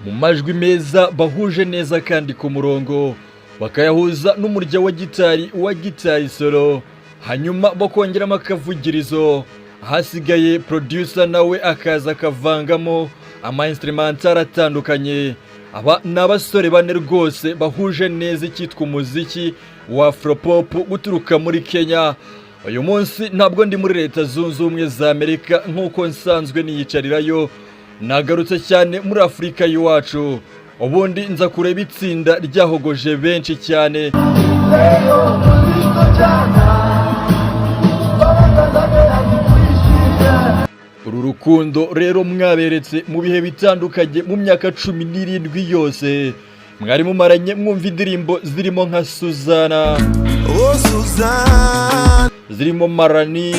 mu majwi meza bahuje neza kandi ku murongo bakayahuza n'umurya wa gitari solo, hanyuma bakongeramo akavugirizo, hasigaye producer nawe akaza akavangamo ama instrumental atandukanye. Aba ni abasore bane rwose bahuje neza icyitwa umuziki wa Afropop guturuka muri Kenya. Uyu munsi ntabwo ndi muri Leta Zunze Ubumwe za Amerika nk'uko nsanzwe niyicarirayo, nagarutse cyane muri Afurika y'iwacu, ubundi nza kureba itsinda ryahogoje benshi cyane. Uru rukundo rero mwaberetse mu bihe bitandukanye mu myaka 17 yose, mwari mumaranye mwumva indirimbo zirimo nka Suzana, zirimo Marani,